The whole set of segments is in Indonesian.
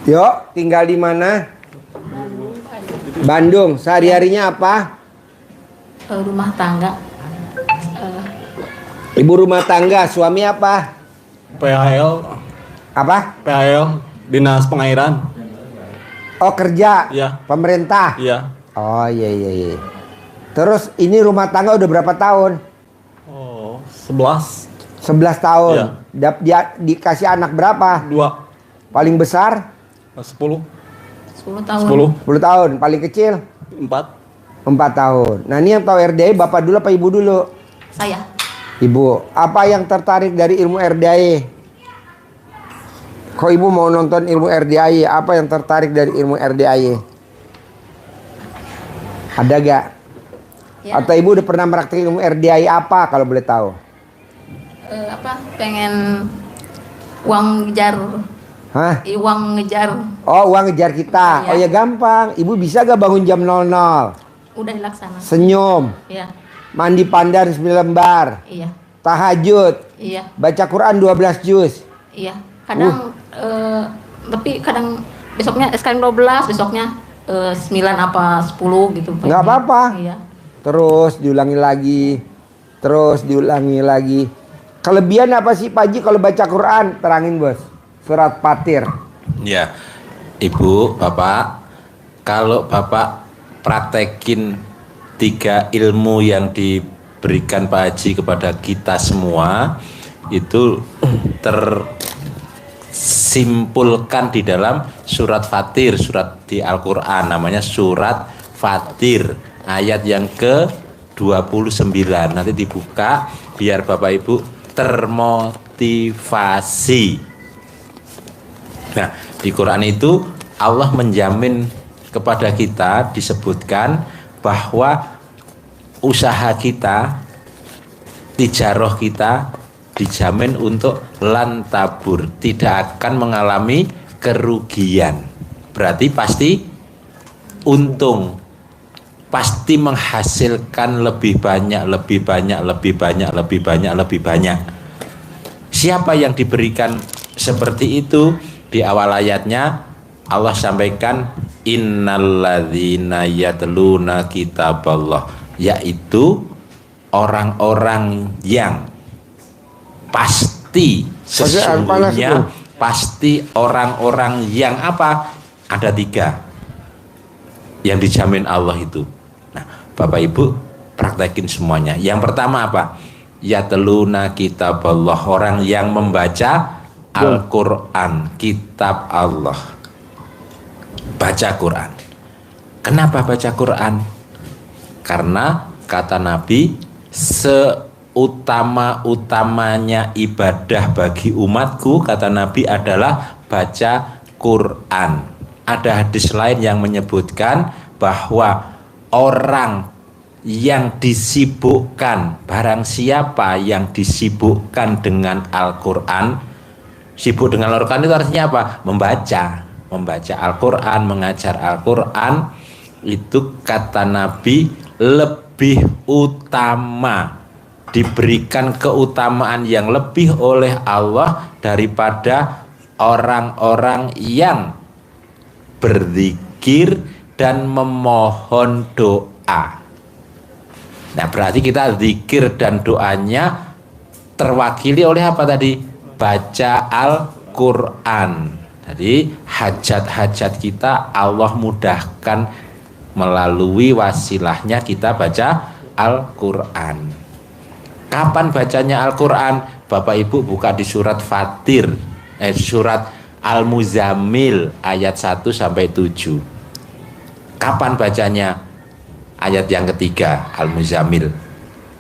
Yo, tinggal di mana? Bandung. Sehari-harinya apa? Rumah tangga. Ibu rumah tangga. Suami apa? PHL. Apa? PHL, Dinas Pengairan. Oh, kerja. Iya. Pemerintah. Iya. Oh, iya. Terus ini rumah tangga udah berapa tahun? Oh, 11. 11 tahun. Iya. Dia dikasih anak berapa? 2. Paling besar? 10. 10 tahun. 10 tahun. Paling kecil? 4. 4 tahun. Nah, ini yang tahu RDAI bapak dulu apa ibu dulu? Saya. Ibu. Apa yang tertarik dari ilmu RDAI? Kok ibu mau nonton ilmu RDAI? Apa yang tertarik dari ilmu RDAI? Ada gak? Ya. Atau ibu udah pernah praktek ilmu RDAI apa kalau boleh tahu? Pengen uang ngejar. Hah? Uang ngejar. Oh, uang ngejar kita. Iya. Oh ya gampang. Ibu bisa gak bangun jam 00? Udah dilaksanakan. Senyum. Iya. Mandi pandan 9 lembar. Iya. Tahajud. Iya. Baca Quran 12 juz. Iya. Kadang tapi kadang besoknya sekarang 12, besoknya 9 apa 10 gitu. Nggak apa-apa. Iya. Terus diulangi lagi. Terus diulangi lagi. Kelebihan apa sih Pak Haji kalau baca Quran? Terangin bos. Surat Fatir. Ya, Ibu, Bapak, kalau Bapak praktekin 3 ilmu yang diberikan Pak Haji kepada kita semua, itu tersimpulkan di dalam surat Fatir, surat di Al-Quran, namanya surat Fatir, ayat yang ke-29. Nanti dibuka biar Bapak Ibu termotivasi. Nah, di Quran itu Allah menjamin kepada kita, disebutkan bahwa usaha kita, tijarah kita dijamin untuk lantabur, tidak akan mengalami kerugian. Berarti pasti untung, pasti menghasilkan lebih banyak. Siapa yang diberikan seperti itu? Di awal ayatnya Allah sampaikan innalladzina yatluna kitaballah, yaitu orang-orang yang pasti, sesungguhnya pasti orang-orang yang apa? Ada 3 yang dijamin Allah itu. Nah, Bapak Ibu praktekin semuanya. Yang pertama apa? Yatluna kitaballah, orang yang membaca Al-Quran, kitab Allah. Baca Quran. Kenapa baca Quran? Karena kata Nabi, seutama-utamanya ibadah bagi umatku, kata Nabi, adalah baca Quran. Ada hadis lain yang menyebutkan bahwa orang yang disibukkan, barang siapa yang disibukkan dengan Al-Quran, sibuk dengan Al-Quran itu artinya apa? Membaca Al-Quran, mengajar Al-Quran, itu kata Nabi lebih utama, diberikan keutamaan yang lebih oleh Allah daripada orang-orang yang berzikir dan memohon doa. Nah, berarti kita zikir dan doanya terwakili oleh apa tadi? Baca Al-Quran. Jadi hajat-hajat kita Allah mudahkan melalui wasilahnya kita baca Al-Quran. Kapan bacanya Al-Quran? Bapak Ibu buka di surat Fatir, surat Al-Muzammil ayat 1-7. Kapan bacanya? Ayat yang ketiga, Al-Muzammil.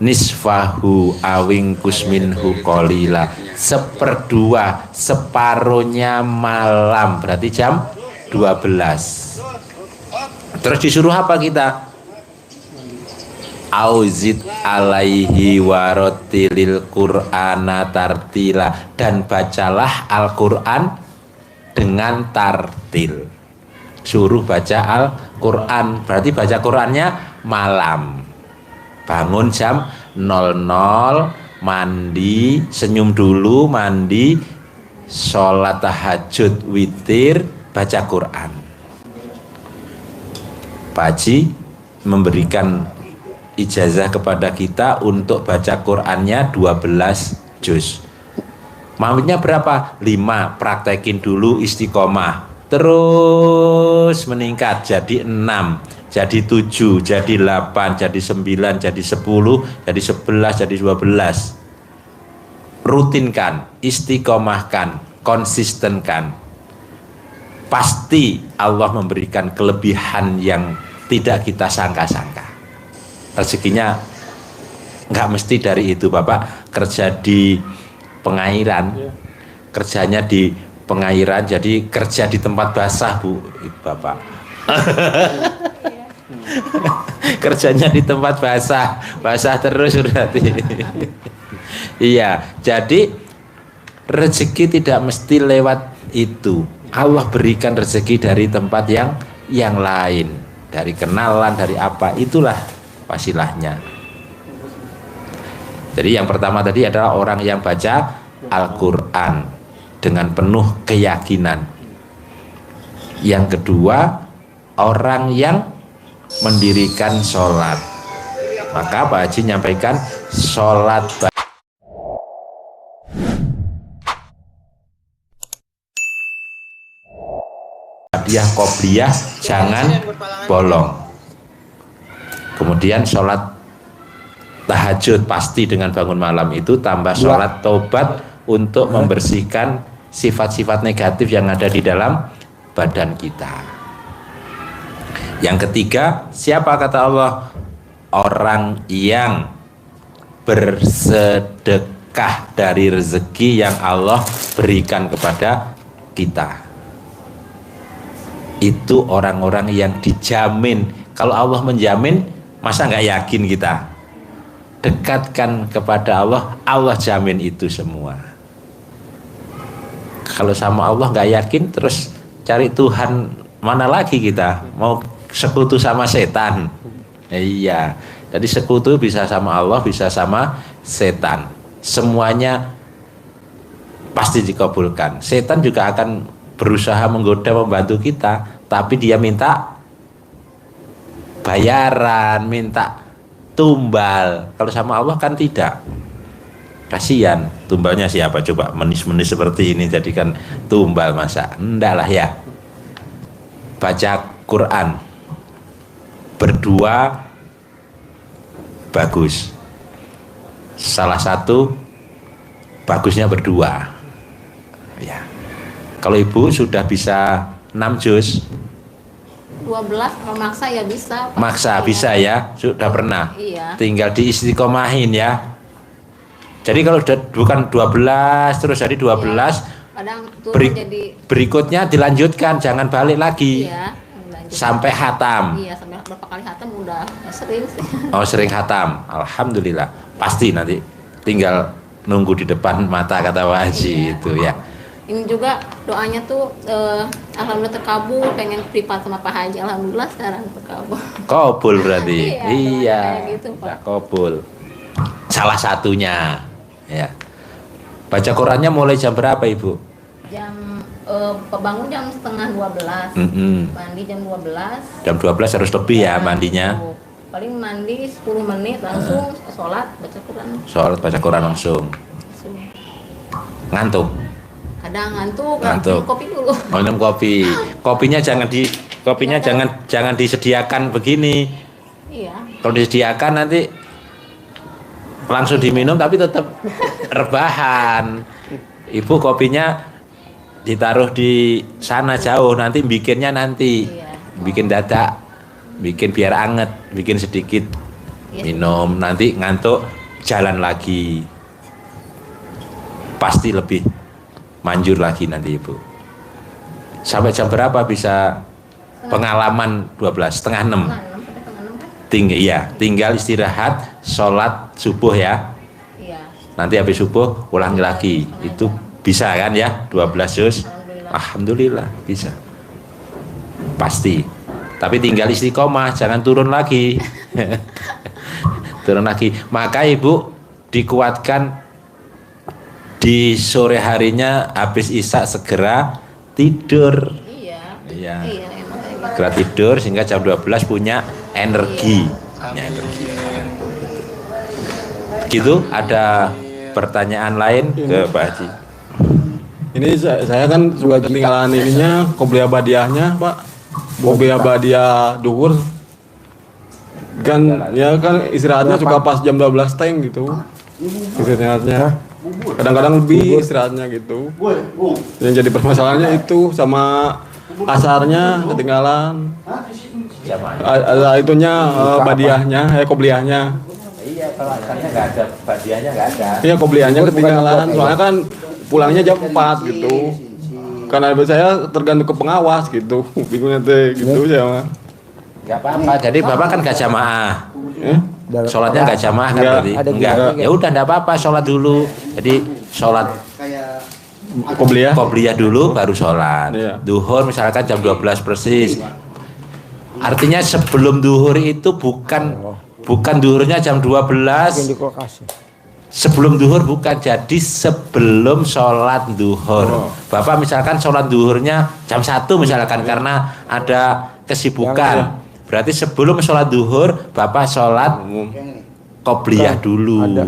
Nisfahu awing kusminhu qalila, 1/2, separuhnya malam, berarti jam 12. Terus disuruh apa kita? Auzid alaihi warotilil qur'ana tartila, dan bacalah Al-Quran dengan tartil. Suruh baca Al-Quran, berarti baca Qurannya malam. Bangun jam 00, mandi, senyum dulu, mandi, sholat tahajud witir, baca Quran. Pak Haji memberikan ijazah kepada kita untuk baca Qurannya 12 juz. Maunya berapa? 5, praktekin dulu istiqomah. Terus meningkat jadi 6, jadi 7, jadi 8, jadi 9, jadi 10, jadi 11, jadi 12. Rutinkan, istiqomahkan, konsistenkan. Pasti Allah memberikan kelebihan yang tidak kita sangka-sangka. Rezekinya nggak mesti dari itu, Bapak kerja di pengairan, kerjanya di pengairan, jadi kerja di tempat basah, Bu, Bapak. Kerjanya di tempat basah, basah terus berarti. Iya, jadi rezeki tidak mesti lewat itu. Allah berikan rezeki dari tempat yang lain, dari kenalan, dari apa, itulah wasilahnya. Jadi yang pertama tadi adalah orang yang baca Al-Quran dengan penuh keyakinan. Yang kedua, orang yang mendirikan sholat. Maka Pak Haji nyampaikan sholat ba'diyah qobliyah jangan bolong. Kemudian sholat tahajud pasti dengan bangun malam itu, tambah sholat taubat untuk membersihkan sifat-sifat negatif yang ada di dalam badan kita. Yang ketiga, siapa kata Allah? Orang yang bersedekah dari rezeki yang Allah berikan kepada kita. Itu orang-orang yang dijamin. Kalau Allah menjamin, masa nggak yakin kita? Dekatkan kepada Allah, Allah jamin itu semua. Kalau sama Allah nggak yakin, terus cari Tuhan mana lagi kita? Mau sekutu sama setan? Iya, jadi sekutu bisa sama Allah, bisa sama setan. Semuanya pasti dikabulkan. Setan juga akan berusaha menggoda, membantu kita, tapi dia minta bayaran, minta tumbal. Kalau sama Allah kan tidak. Kasihan, tumbalnya siapa coba? Menis-menis seperti ini jadikan tumbal, masa? Enggak lah ya. Baca Quran berdua bagus. Salah satu bagusnya berdua. Ya. Kalau ibu sudah bisa 6 juz, 12 kalau maksa ya bisa. maksa bisa ya, sudah pernah. Iya. Tinggal diistiqomahin ya. Jadi kalau bukan 12 terus jadi 12, Kadang turun jadi berikutnya dilanjutkan, jangan balik lagi. iya, lanjut. Sampai hatam. Iya, sampai berapa kali hatam udah sering sih. Oh, sering hatam. Alhamdulillah. Pasti nanti tinggal nunggu di depan mata, kata Pak Haji. Iya. Itu ya. Ini juga doanya tuh alhamdulillah terkabul, pengen privat sama Pak Haji, alhamdulillah sekarang terkabul. Kabul berarti. Iya, Iya. kayak gitu, Pak. Udah kabul. Salah satunya ya. Baca Qurannya mulai jam berapa, Ibu? Jam bangun jam setengah 12. Mandi jam 12. Jam 12 harus lebih ya mandinya. Paling mandi 10 menit langsung sholat baca Quran. Sholat baca Quran langsung. Ngantuk. Kadang ngantuk, Ngantuk. minum kopi dulu. Minum kopi. Kopinya jangan disediakan begini. Iya. Kalau disediakan nanti langsung diminum tapi tetap rebahan. Ibu kopinya ditaruh di sana jauh, nanti bikinnya nanti. Iya. Bikin dadak, bikin biar anget, bikin sedikit Iya. minum, nanti ngantuk jalan lagi. Pasti lebih manjur lagi nanti Ibu. Sampai jam berapa bisa pengalaman 12, setengah 6? Tinggal istirahat, sholat subuh ya. Iya. Nanti habis subuh ulangi lagi. Itu bisa kan ya, 12 juz. Alhamdulillah bisa. Pasti. Tapi tinggal istiqomah, jangan turun lagi. Turun lagi. Maka Ibu dikuatkan di sore harinya habis isya segera tidur. Iya. ya. Iya, emang kayak gitu. Segera tidur sehingga jam 12 punya energi. Punya energi. Gitu, ada pertanyaan lain ke Pak Haji? Ini saya kan juga ketinggalan ininya, qobliyah badiahnya, Pak. Qobliyah badiah duhur. Kan ya kan istirahatnya suka pas jam 12 teng gitu. Istirahatnya. Kadang-kadang lebih istirahatnya gitu. Yang jadi permasalahannya itu sama asarnya ketinggalan. Ada itunya badiahnya, qobliyahnya. Iya, kalau asalnya nggak ada, badiahnya nggak ada. Iya, qobliyahnya ketinggalan. Soalnya kan pulangnya jam 4 gitu. Karena saya tergantung ke pengawas gitu. Bingungnya teh gitu saya mah. Nggak apa-apa. Jadi Bapak kan nggak jamaah. Sholatnya nggak jamaah kan Nggak. tadi? Ada Enggak. gini. Ya udah nggak apa-apa, sholat dulu. Jadi sholat Qobliyah. qobliyah dulu baru sholat. Iya. Duhur misalkan jam 12 persis. Artinya sebelum duhur itu bukan duhurnya jam 12. Yang di kulkas. Sebelum duhur bukan, jadi sebelum sholat duhur. Bapak misalkan sholat duhurnya jam 1 misalkan karena ada kesibukan. Berarti sebelum sholat duhur Bapak sholat qobliyah dulu. Ada.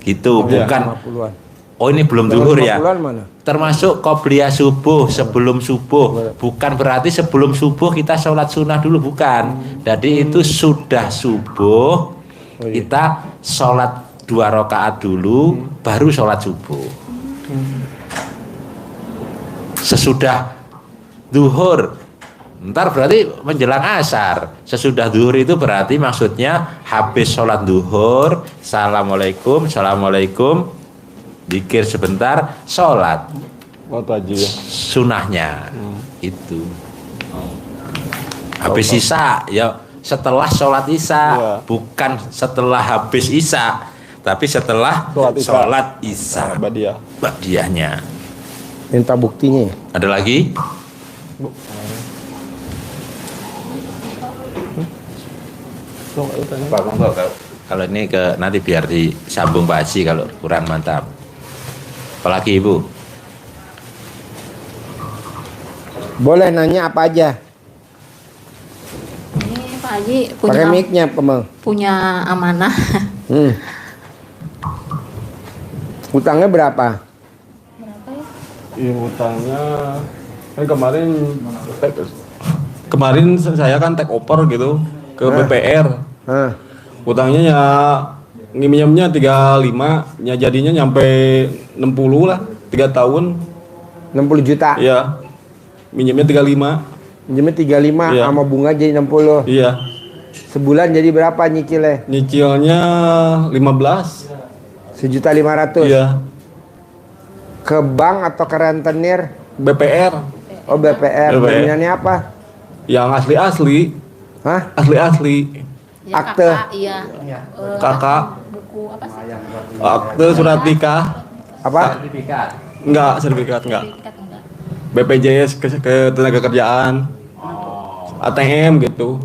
Gitu, bukan. 50-an. Oh ini belum duhur ya. 50-an mana? Termasuk qobliyah subuh, sebelum subuh. Bukan berarti sebelum subuh kita sholat sunnah dulu, bukan. Jadi itu sudah subuh kita sholat 2 rakaat dulu baru sholat subuh. Sesudah duhur, ntar berarti menjelang asar. Sesudah duhur itu berarti maksudnya habis sholat duhur, assalamualaikum, assalamualaikum, zikir sebentar, sholat Waktu haji ya. sunahnya itu. Habis isya ya setelah sholat isya, Iya. bukan setelah habis isya, tapi setelah Sholat isya. sholat isya. Badiah. Badiahnya. Minta buktinya. Ada lagi? Pak, monggo, kalau ini ke nanti biar disambung Pak Haji kalau kurang mantap. Apalagi Ibu? Boleh nanya apa aja. Ini Pak Haji Pakai mic-nya, Pemeng. punya amanah. Utangnya berapa? Berapa ya? Iya, utangnya kan kemarin saya kan take over gitu ke BPR. Hah. Utangnya ya minimumnya 35, ya jadinya nyampe 60 lah, 3 tahun. 60 juta. Iya. Minimumnya 35. Minjemnya 35 Iya. sama bunga jadi 60. Iya. Sebulan jadi berapa nyicilnya? Nyicilnya 15. 1.500.000. Iya. Ke bank atau ke rentenir? BPR Oh BPR. BPR. Jaminannya apa? yang asli-asli, Hah? asli-asli. Ya, Akte. kakak, iya. Kakak, Buku apa sih? akte surat nikah. Apa? Sertifikat. Enggak, sertifikat enggak. Sertifikat enggak? BPJS ke tenaga kerjaan. ATM gitu.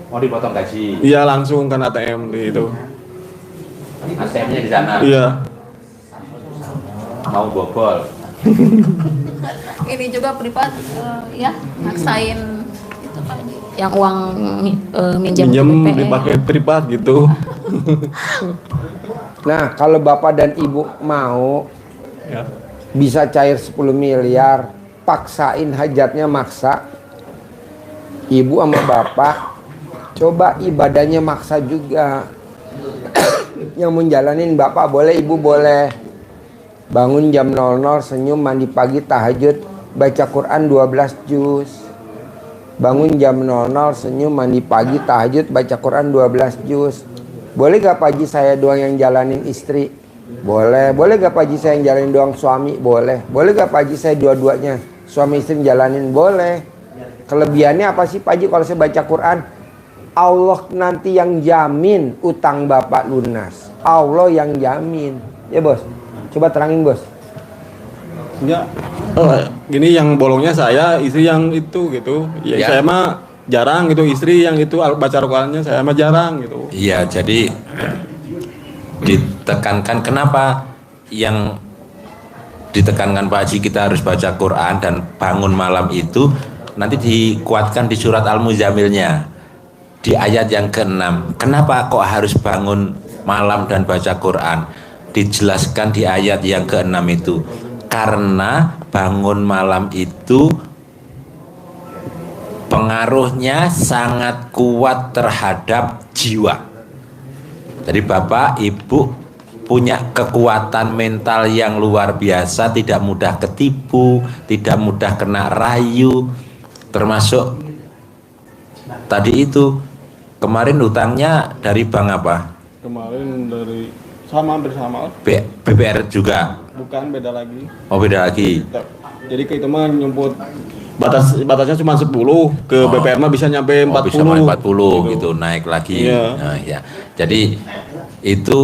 Mau dipotong gaji. Iya, langsung kan ATM gitu. ATM-nya di sana. Iya. Mau bobol. Ini juga privat ya maksain itu Pak Haji. Yang uang minjam Minjem ke BPR. dipakai privat gitu. Nah, kalau Bapak dan Ibu mau Ya. bisa cair 10 miliar, paksain hajatnya maksa. Ibu sama Bapak coba ibadahnya maksa juga. Yang menjalanin Bapak boleh, Ibu boleh. Bangun jam 00, senyum, mandi pagi, tahajud, baca Quran 12 juz. Bangun jam 00, senyum, mandi pagi, tahajud, baca Quran 12 juz. Boleh gak Pak Haji saya doang yang jalanin istri? Boleh. Boleh gak Pak Haji saya yang jalanin doang suami? Boleh. Boleh gak Pak Haji saya dua-duanya suami istri jalanin? Boleh. Kelebihannya apa sih Pak Haji kalau saya baca Quran? Allah nanti yang jamin utang Bapak lunas. Allah yang jamin. Ya bos, coba terangin bos. Ya. Gini yang bolongnya saya, istri yang itu gitu. Ya, Ya. saya mah jarang gitu, istri yang itu baca Al-Qur'annya saya mah jarang gitu. Iya, jadi ditekankan kenapa yang ditekankan Pak Haji kita harus baca Quran dan bangun malam itu nanti dikuatkan di surat Al-Muzammilnya di ayat yang ke-6. Kenapa kok harus bangun malam dan baca Quran? Dijelaskan di ayat yang ke-6 itu. Karena bangun malam itu pengaruhnya sangat kuat terhadap jiwa. Jadi Bapak, Ibu punya kekuatan mental yang luar biasa, tidak mudah ketipu, tidak mudah kena rayu, termasuk tadi itu kemarin hutangnya dari bank apa? Kemarin dari sama bersama BPR juga. bukan beda lagi. Oh, beda lagi. Jadi ke itu mah nyumput batasnya cuma 10, ke BPR mah bisa nyampe 40. Oh, bisa 40 gitu, naik lagi. Iya. Nah, ya. Jadi itu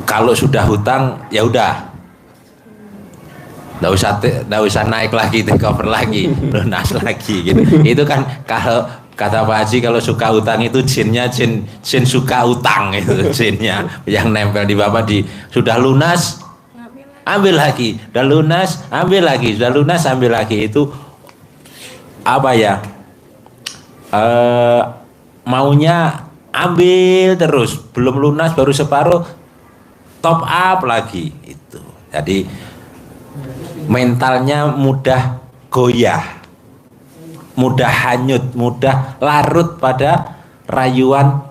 kalau sudah hutang ya udah. Nggak usah naik lagi, take over lagi, lunas lagi gitu. Itu kan kalau kata Pak Haji, kalau suka utang itu jinnya jin suka utang itu, jinnya yang nempel di Bapak. Sudah lunas ambil lagi, sudah lunas ambil lagi, sudah lunas ambil lagi. Itu apa ya, maunya ambil terus, belum lunas baru separuh top up lagi itu. Jadi mentalnya mudah goyah, mudah hanyut, mudah larut pada rayuan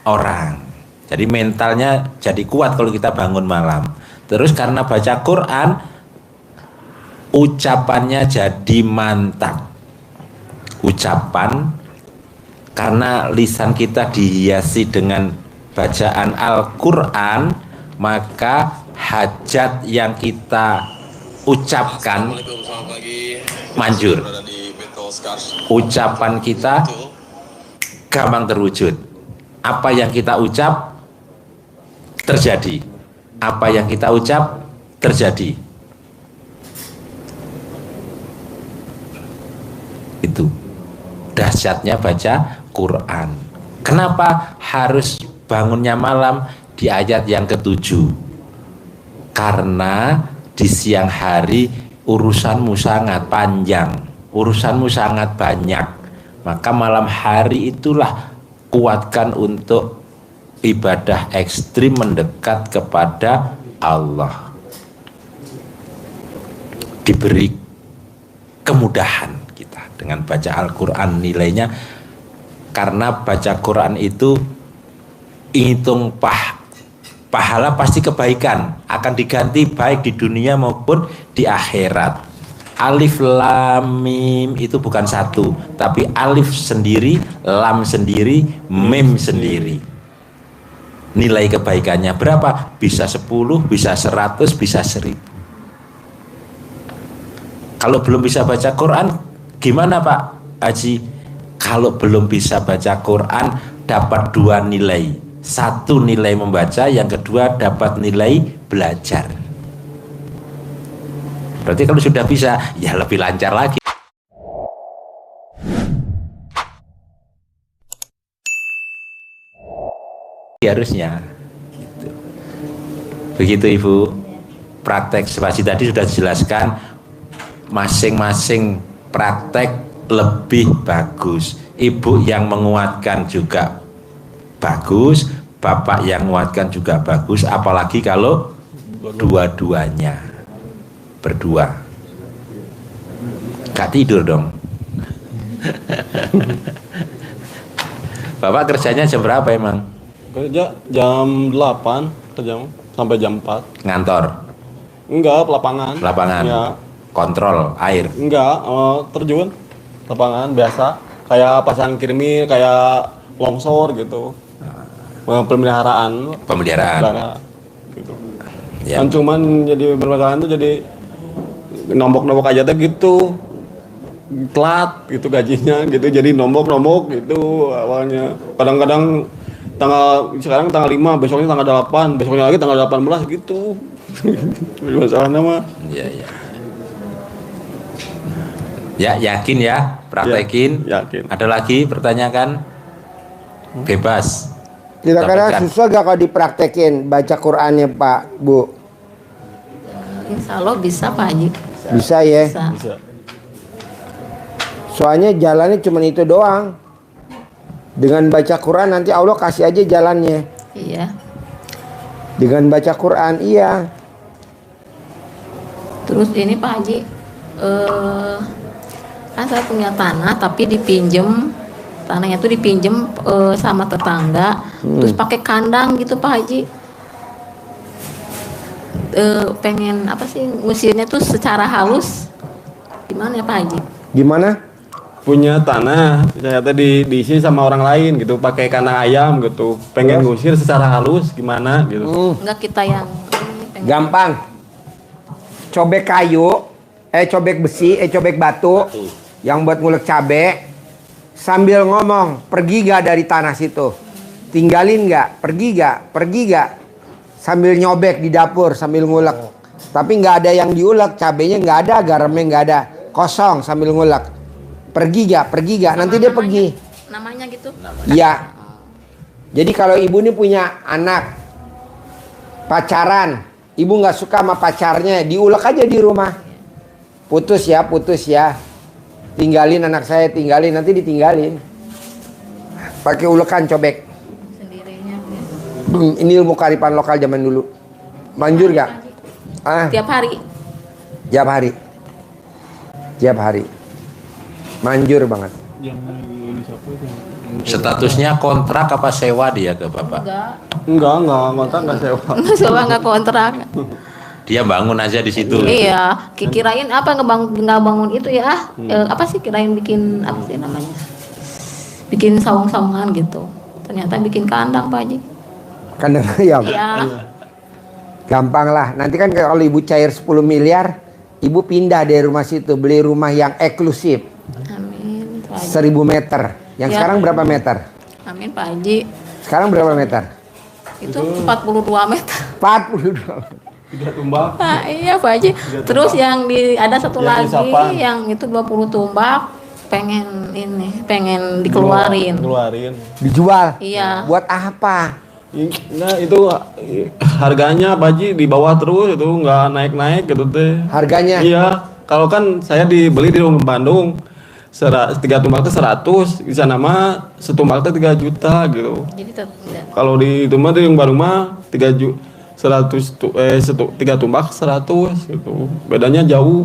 orang. Jadi mentalnya jadi kuat kalau kita bangun malam. Terus karena baca Quran, ucapannya jadi mantap. Ucapan, karena lisan kita dihiasi dengan bacaan Al-Quran, maka hajat yang kita ucapkan manjur. Ucapan kita gampang terwujud. Apa yang kita ucap terjadi. Apa yang kita ucap terjadi. Itu dahsyatnya baca Quran. Kenapa harus bangunnya malam di ayat yang ke-7? Karena di siang hari urusanmu sangat panjang, urusanmu sangat banyak, maka malam hari itulah kuatkan untuk ibadah ekstrim mendekat kepada Allah. Diberi kemudahan kita dengan baca Al-Quran, nilainya karena baca Quran itu hitung pahala pasti kebaikan, akan diganti baik di dunia maupun di akhirat. Alif lam mim itu bukan satu, tapi alif sendiri, lam sendiri, mim sendiri. Nilai kebaikannya berapa? Bisa 10, bisa 100, bisa 1000. Kalau belum bisa baca Quran, gimana Pak Haji? Kalau belum bisa baca Quran, dapat 2 nilai. 1 nilai membaca, yang kedua dapat nilai belajar. Berarti kalau sudah bisa, ya lebih lancar lagi. Harusnya. Begitu Ibu. Praktek spasi tadi sudah dijelaskan. Masing-masing praktek lebih bagus. Ibu yang menguatkan juga bagus, bapak yang menguatkan juga bagus, apalagi kalau dua-duanya berdua. Gak tidur dong. Bapak kerjanya jam berapa emang? Kerja jam 8 kerja sampai jam 4. Ngantor? Enggak, lapangan. Lapangan? Ya. Kontrol air? Enggak, terjun lapangan biasa. Kayak pasang kirimi, kayak longsor gitu. Pemeliharaan. Gitu. Ya. Kan cuman jadi pemeliharaan tuh jadi nombok-nombok aja tuh gitu. Telat gitu gajinya gitu, jadi nombok-nombok gitu awalnya. Kadang-kadang sekarang tanggal 5, besoknya tanggal 8, besoknya lagi tanggal 18 gitu. Masalahnya mah. Iya, iya. Ya, yakin ya, praktekin. Ya, yakin. Ada lagi pertanyaan? Bebas. Kira-kira susah gak kalau dipraktekin baca Qurannya Pak, Bu? Insya Allah bisa Pak Haji. Bisa ya? Bisa. Bisa. Soalnya jalannya cuma itu doang. Dengan baca Quran nanti Allah kasih aja jalannya. Iya. Dengan baca Quran, iya. Terus ini Pak Haji, kan saya punya tanah tapi dipinjem, tanahnya tuh dipinjem sama tetangga, terus pakai kandang gitu Pak Haji. Pengen apa sih ngusirnya tuh secara halus, gimana ya Pak Haji? Gimana? Punya tanah ternyata diisi sama orang lain gitu, pakai kandang ayam gitu, pengen ngusir secara halus gimana gitu. Enggak kita yang pengen. Gampang. Cobek kayu, cobek besi, cobek batu, yang buat ngulek cabe, sambil ngomong, pergi gak dari tanah situ? Tinggalin gak? Pergi gak? Pergi gak? Sambil nyobek di dapur, sambil ngulek. Tapi nggak ada yang diulek, cabenya nggak ada, garamnya nggak ada, kosong sambil ngulek. Pergi gak? Pergi gak? Nanti dia pergi. Namanya gitu? Iya. Jadi kalau ibu ini punya anak pacaran, ibu nggak suka sama pacarnya, diulek aja di rumah. Putus ya, putus ya. Tinggalin anak saya, tinggalin, nanti ditinggalin. Pakai ulekan cobek. Sendirinya. Ini ilmu kearifan lokal zaman dulu. Manjur gak? Tiap hari. Tiap hari. Tiap hari. Manjur banget. Statusnya kontrak apa sewa dia ke Bapak? Enggak. Kontrak nggak sewa. Sewa nggak kontrak. Dia bangun aja di situ. Iya, kirain apa nggak bangun itu ya? Apa sih kirain bikin apa sih namanya? Bikin saung-saungan gitu. Ternyata bikin kandang Pak Haji. Kandang ayam. Iya. Gampang lah. Nanti kan kalau ibu cair 10 miliar, ibu pindah dari rumah situ, beli rumah yang eksklusif. Amin Pak Haji. 1000 meter. Yang Ya. sekarang berapa meter? Amin Pak Haji. Sekarang berapa meter? Itu 42 meter. 42. 3 tumbak. Nah, iya Pak Haji. Terus yang ada satu Yang lagi isapan. yang itu 20 tumbak pengen dikeluarin. Keluarin. Dijual. Iya. Buat apa? Nah itu harganya Pak Haji di bawah terus, itu nggak naik-naik gitu teh. Harganya? Iya, kalau kan saya dibeli di Bandung, 3 tumbak itu 100, di sana mah setumbak itu 3 juta gitu. Jadi Kalau di itu mah di Bandung mah 3 juta 3 tumbak 100 gitu. Bedanya jauh.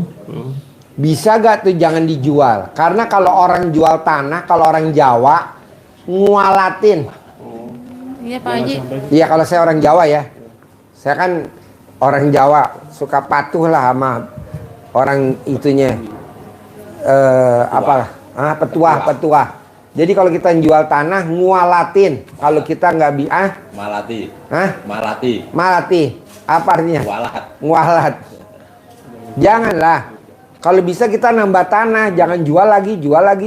Bisa gak tuh jangan dijual? Karena kalau orang jual tanah, kalau orang Jawa ngualatin. iya Pak Haji. Iya, kalau saya orang Jawa ya. Saya kan orang Jawa, suka patuh lah sama orang itunya. Petuah. Jadi kalau kita jual tanah ngualatin. Kalau kita nggak Malati. malati. Malati. Apa artinya? Walat. Ngualat. Janganlah. Kalau bisa kita nambah tanah, jangan jual lagi,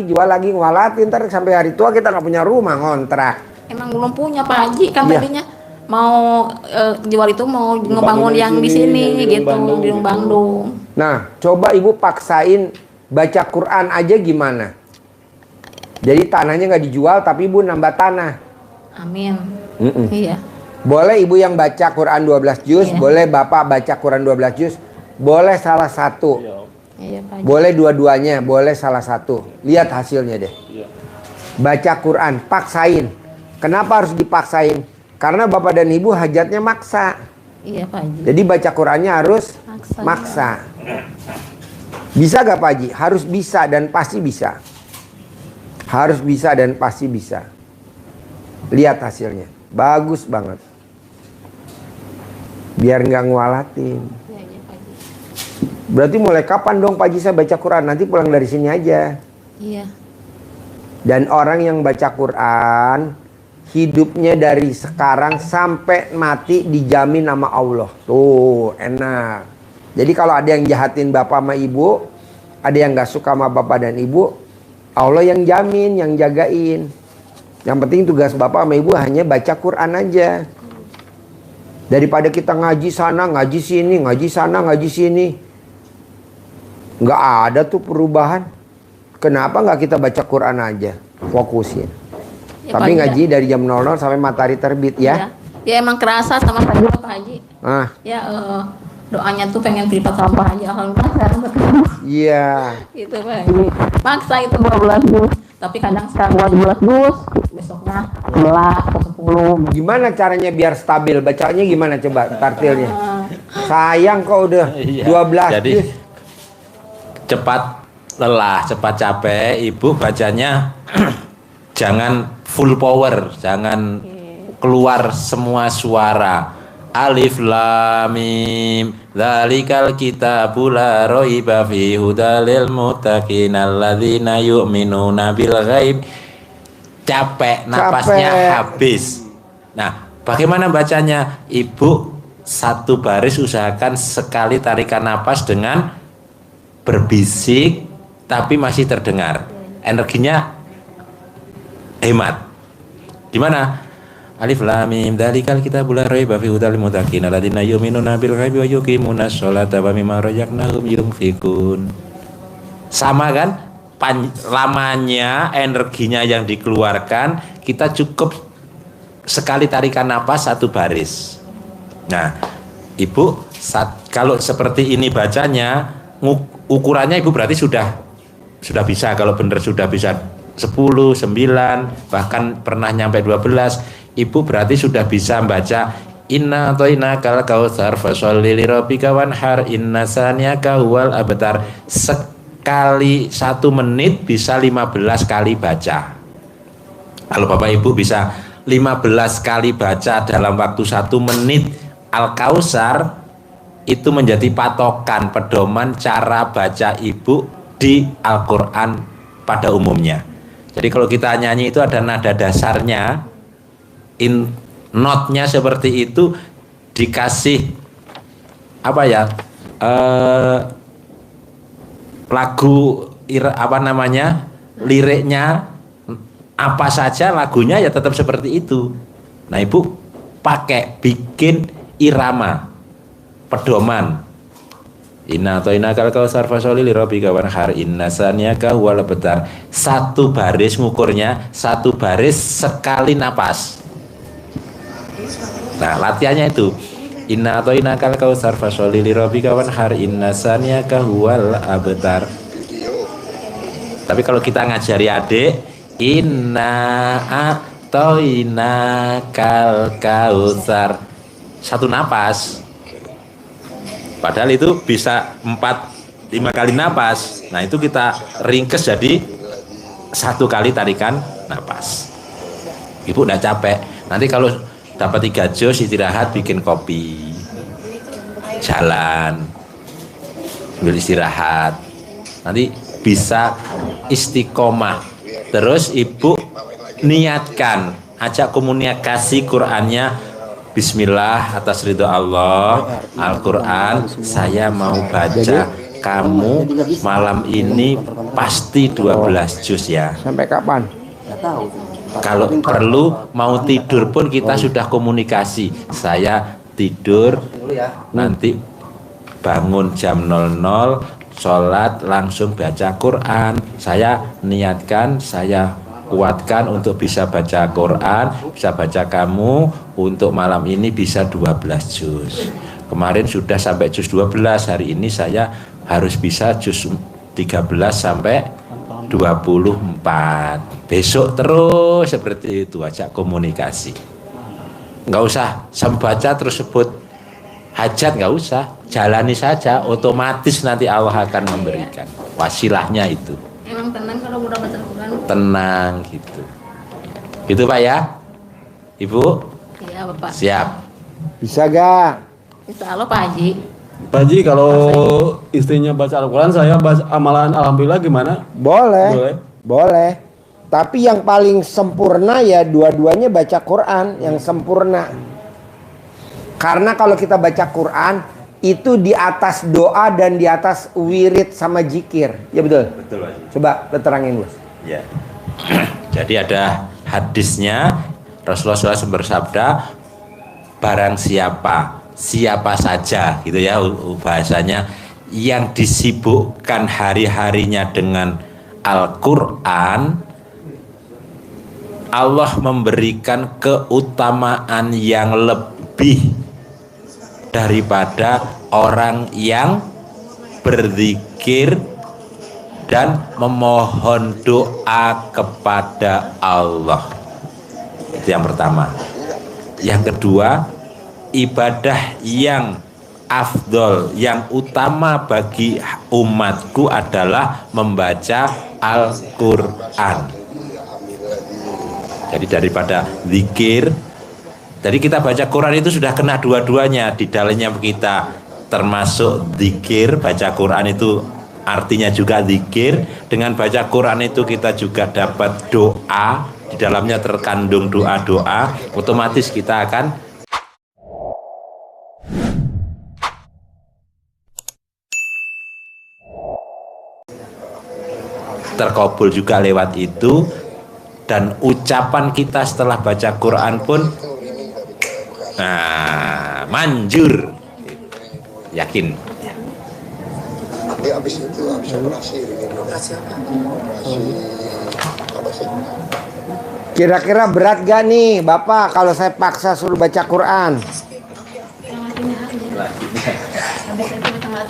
ngualatin. Ntar sampai hari tua kita nggak punya rumah, ngontrak. Emang belum punya Pak Haji kan Iya. tadinya mau jual itu mau ngebangun yang di sini gitu di Bandung. Nah, coba ibu paksain baca Quran aja gimana? Jadi tanahnya nggak dijual, tapi ibu nambah tanah. Amin. Iya. Boleh ibu yang baca Quran 12 juz, Iya. boleh bapak baca Quran 12 juz, boleh salah satu. Iya Pak Haji. Boleh dua-duanya, boleh salah satu. Lihat hasilnya deh. Baca Quran, paksain. Kenapa harus dipaksain? Karena bapak dan ibu hajatnya maksa. Iya Pak Haji. Jadi baca Qurannya harus Maksa. maksa. Bisa gak Pak Haji? Harus bisa dan pasti bisa. Harus bisa dan pasti bisa. Lihat hasilnya. Bagus banget. Biar nggak ngualatin. Iya, iya, Pak Haji. Berarti mulai kapan dong Pak Haji saya baca Quran? Nanti pulang dari sini aja. Iya. Dan orang yang baca Quran, hidupnya dari sekarang sampai mati dijamin sama Allah. Tuh, enak. Jadi kalau ada yang jahatin bapak sama ibu, ada yang gak suka sama bapak dan ibu, Allah yang jamin, yang jagain. Yang penting tugas bapak sama ibu hanya baca Quran aja. Daripada kita ngaji sana, ngaji sini, ngaji sana, ngaji sini. Nggak ada tuh perubahan. Kenapa nggak kita baca Quran aja? Fokusin. Ya, Tapi Pak Haji. ngaji dari jam 00 sampai matahari terbit ya. Ya emang kerasa sama saya juga Pak Haji. Ah, Ya doanya tuh pengen lipat sampah aja, alhamdulillah sekarang ketemu. Iya. Gitu Pak. Maksa itu 12 dus, tapi kadang sekarang buat 12 dus, besoknya 11 atau 10. Gimana caranya biar stabil? Bacanya gimana coba tartilnya? Sayang kok udah Iya. 12 Jadi juz. cepat lelah, cepat capek, ibu bacanya jangan full power, jangan keluar semua suara. Alif lam mim dzalikal kitabul la raiba fihi hudalil muttaqin alladzina yu'minuna bil ghaib. Capek, napasnya Capek. habis. Nah, bagaimana bacanya? Ibu satu baris usahakan sekali tarikan napas dengan berbisik tapi masih terdengar. Energinya hemat. Gimana? Alif lam mim dzalikal kitabul la raiba fihi hudal lil muttaqin alladzina yu'minuna bil ghaibi wa yuqimunas sholata wa mimma razaqnahum yunfiqun. Sama kan? Lamanya, energinya yang dikeluarkan, kita cukup sekali tarikan napas satu baris. Nah, ibu kalau seperti ini bacanya, ukurannya ibu berarti sudah bisa. Kalau benar sudah bisa 10, 9, bahkan pernah nyampe 12, ibu berarti sudah bisa membaca inna atoinakal kautsar fasholli lirabbika wanhar inna saniyaka huwal abtar. Sekali 1 menit bisa 15 kali baca. Kalau Bapak Ibu bisa 15 kali baca dalam waktu 1 menit Al-Kautsar, itu menjadi patokan pedoman cara baca ibu di Al-Quran pada umumnya. Jadi kalau kita nyanyi itu ada nada dasarnya, notnya seperti itu, dikasih apa ya, lagu liriknya apa saja, lagunya ya tetap seperti itu. Nah ibu bikin irama pedoman. Inna atoinakal kautsar fasholli lirabbika wanhar inna saniyaka huwal abtar. 1 baris ngukurnya, 1 baris sekali napas. Nah latihannya itu inna atoinakal kautsar fasholli lirabbika wanhar inna saniyaka huwal abtar. Tapi kalau kita ngajari adik, inna atoinakal kautsar, 1 napas. Padahal itu bisa 4-5 kali napas. Nah itu kita ringkes jadi 1 kali tarikan napas. Ibu udah capek. Nanti kalau dapat 3 juz istirahat, bikin kopi, jalan, ambil istirahat. Nanti bisa istiqomah. Terus ibu niatkan, ajak komunikasi Qur'annya. Bismillah, atas ridho Allah, Al-Quran saya mau baca. Kamu malam ini pasti 12 juz ya. Sampai kapan? Kalau perlu mau tidur pun kita sudah komunikasi. Saya tidur, nanti bangun jam 00, sholat langsung baca Quran. Saya niatkan, saya kuatkan untuk bisa baca Quran, bisa baca kamu untuk malam ini bisa 12 juz. Kemarin sudah sampai juz 12, hari ini saya harus bisa juz 13 sampai 24. Besok terus seperti itu, ajak komunikasi. Nggak usah baca terus sebut hajat, nggak usah, jalani saja, otomatis nanti Allah akan memberikan. Wasilahnya itu. Emang tenang kalau udah baca Quran? Tenang gitu. Gitu Pak ya? Ibu? Iya Bapak. Siap. Bisa gak? Insya Allah Pak Haji. Pak Haji, kalau istrinya baca Al-Quran, saya baca amalan Alhamdulillah gimana? Boleh. Boleh. Tapi yang paling sempurna ya dua-duanya baca Quran yang sempurna. Karena kalau kita baca Quran itu di atas doa dan di atas wirid sama zikir. Ya betul? Betul Pak. Coba terangin Bos. Ya. Jadi ada hadisnya, Rasulullah SAW bersabda, barang siapa saja gitu ya bahasanya, yang disibukkan hari-harinya dengan Al-Quran, Allah memberikan keutamaan yang lebih daripada orang yang berzikir dan memohon doa kepada Allah. Itu yang pertama. Yang kedua, ibadah yang afdol, yang utama bagi umatku adalah membaca Al-Quran. Jadi daripada zikir, jadi kita baca Quran itu sudah kena dua-duanya di dalamnya kita, termasuk zikir. Baca Quran itu artinya juga zikir. Dengan baca Quran itu kita juga dapat doa, di dalamnya terkandung doa-doa. Otomatis kita akan terkabul juga lewat itu. Dan ucapan kita setelah baca Quran pun manjur, yakin. Kira-kira berat gak nih Bapak kalau saya paksa suruh baca Quran?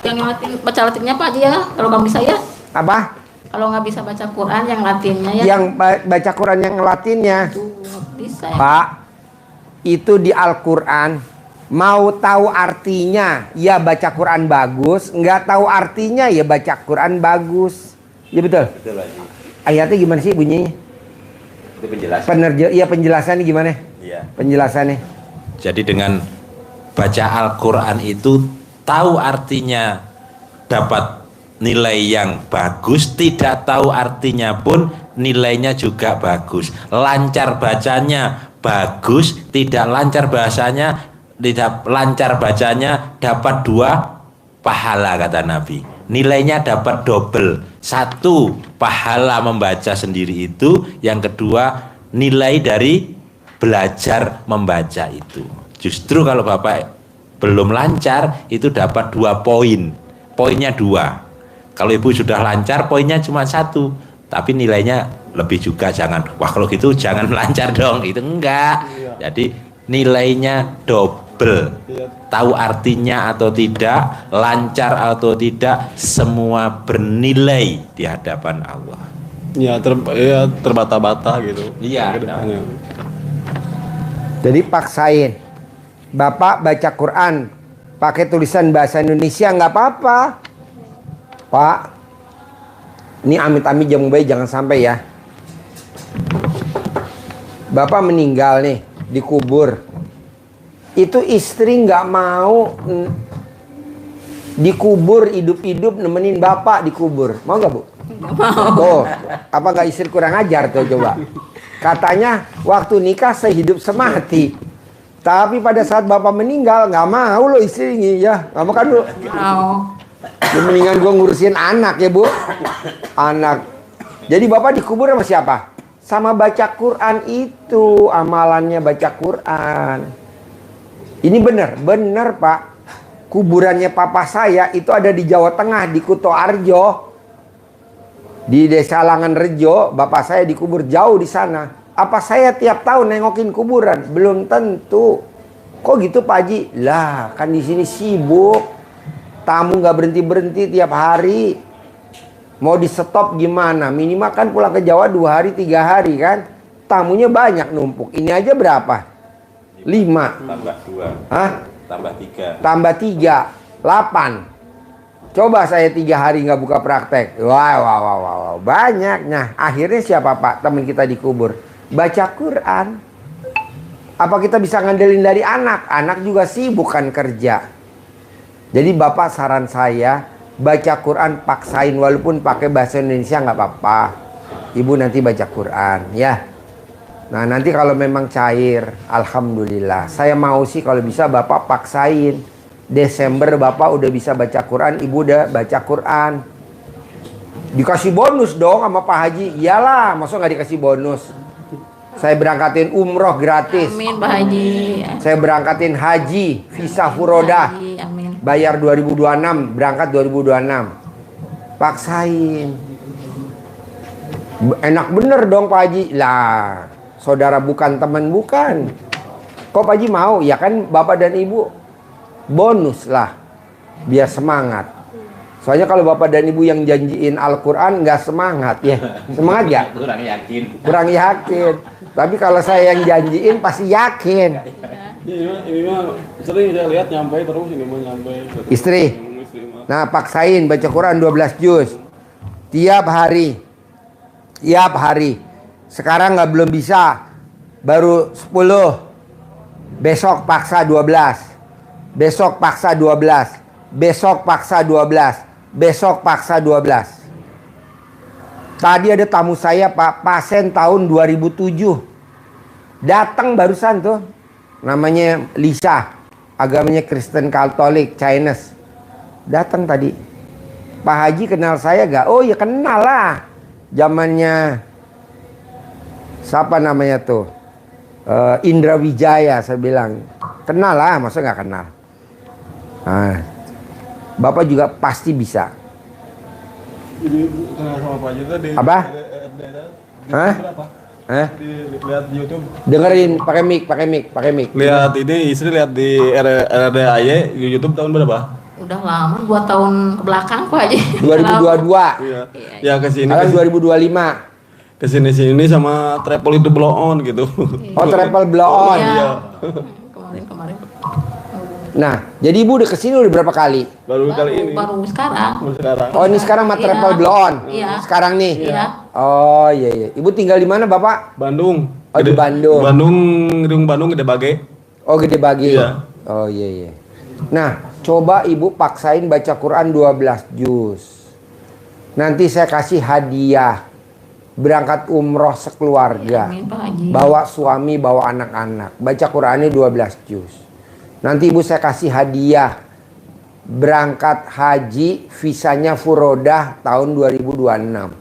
Yang baca latinnya Pak aja ya, kalau nggak bisa ya. Apa? Kalau nggak bisa baca Quran yang latinnya ya. Yang baca Quran yang latinnya. Bisa ya. Pak, itu di Al-Quran. Mau tahu artinya ya baca Quran bagus, nggak tahu artinya ya baca Quran bagus. Ya betul. Betul lagi. Ayatnya gimana sih bunyinya? Itu penjelasan. Iya penjelasannya gimana? Iya. Penjelasannya. Jadi dengan baca Al-Quran itu tahu artinya dapat nilai yang bagus, tidak tahu artinya pun nilainya juga bagus. Lancar bacanya bagus, tidak lancar bahasanya, tidak lancar bacanya dapat 2 pahala kata Nabi. Nilainya dapat double. 1 pahala membaca sendiri itu, yang kedua nilai dari belajar membaca itu. Justru kalau Bapak belum lancar itu dapat 2 poin. Poinnya 2. Kalau Ibu sudah lancar poinnya cuma 1, tapi nilainya lebih juga. Jangan, wah kalau gitu jangan lancar dong, itu enggak. Jadi nilainya double. Tahu artinya atau tidak, lancar atau tidak, semua bernilai di hadapan Allah. Ya, terbata-bata gitu. Iya. Jadi paksain Bapak baca Quran pakai tulisan bahasa Indonesia nggak apa-apa. Pak, ini amit-amit jamu bayi jangan sampai ya. Bapak meninggal nih, dikubur. Itu istri nggak mau dikubur hidup-hidup nemenin bapak dikubur. Mau nggak Bu? Nggak mau. Tuh, apa nggak istri kurang ajar tuh coba? Katanya waktu nikah sehidup semati. Tapi pada saat bapak meninggal nggak mau lo istri ini ya. Nggak mau kan lu? Mau. Ya, mendingan gue ngurusin anak ya Bu. Anak. Jadi bapak dikubur sama siapa? Sama baca Quran itu. Amalannya baca Quran. Ini bener Pak. Kuburannya papa saya itu ada di Jawa Tengah, di Kutoarjo. Di Desa Langan Rejo, bapak saya dikubur jauh di sana. Apa saya tiap tahun nengokin kuburan? Belum tentu. Kok gitu Pak Haji? Lah, kan di sini sibuk. Tamu nggak berhenti-berhenti tiap hari. Mau di stop gimana? Minimal kan pulang ke Jawa 2 hari 3 hari kan. Tamunya banyak numpuk. Ini aja berapa? 5. Tambah 2. Hah? Tambah 3. Tambah 3. 8. Coba saya 3 hari nggak buka praktek. Wow. Banyak. Nah akhirnya siapa Pak? Teman kita dikubur. Baca Quran. Apa kita bisa ngandelin dari anak? Anak juga sibuk kan kerja. Jadi Bapak saran saya, baca Quran paksain walaupun pakai bahasa Indonesia nggak apa-apa. Ibu nanti baca Quran ya. Nah nanti kalau memang cair, alhamdulillah. Saya mau sih kalau bisa Bapak paksain. Desember Bapak udah bisa baca Quran, Ibu udah baca Quran. Dikasih bonus dong sama Pak Haji. Iyalah, masa nggak dikasih bonus? Saya berangkatin umroh gratis. Amin Pak Haji. Saya berangkatin haji, visa furodah. Haji, amin. Bayar 2026, berangkat 2026. Paksain. Enak bener dong Pak Haji. Lah, saudara bukan teman bukan. Kok Pak Haji mau? Ya kan Bapak dan Ibu bonus lah, biar semangat. Soalnya kalau bapak dan ibu yang janjiin Al-Quran nggak semangat ya, semangat ya? Kurang yakin. Kurang yakin. Tapi kalau saya yang janjiin pasti yakin. Ini mah sering saya lihat nyampe terus ini mah nyampe. Istri. Nah, paksain baca Quran 12 juz tiap hari. Tiap hari. Sekarang belum bisa. Baru 10. Besok paksa 12. Besok paksa 12. Besok paksa 12. Besok paksa 12. Tadi ada tamu saya Pak, pasien tahun 2007. Datang barusan tuh. Namanya Lisa. Agamanya Kristen Katolik, Chinese. Datang tadi. Pak Haji kenal saya gak? Oh ya kenal lah. Zamannya siapa namanya tuh? Indra Wijaya, saya bilang. Kenal lah, masa gak kenal? Nah, Bapak juga pasti bisa. Ini sama Pak Haji tadi. Apa? Hah? Hah? Lihat di YouTube. Dengerin pakai mic. Lihat ini istri lihat di RRDAY di YouTube tahun berapa? Udah lama, 2 tahun ke belakang Pak Haji. 2022. Iya. Ya kesini. Sekarang 2025. Kesini sama travel itu blow on gitu. Oh, travel blow on. Iya. Kemarin. Nah, jadi ibu udah kesini udah berapa kali? Baru kali ini. Baru sekarang. Baru sekarang. Oh, ini sekarang mah Iya. travel blow on. Iya. Sekarang nih. Iya. Oh, iya. Ibu tinggal di mana, Bapak? Bandung. Oh, di Bandung. Bandung Gede Bage. Oh, Gede Bagi. Iya. Oh, iya. Nah, coba ibu paksain baca Quran 12 juz. Nanti saya kasih hadiah. Berangkat umroh sekeluarga. Amin, Pak Haji. Bawa suami, bawa anak-anak. Baca Qurannya 12 juz. Nanti ibu saya kasih hadiah. Berangkat haji, visanya furodah tahun 2026.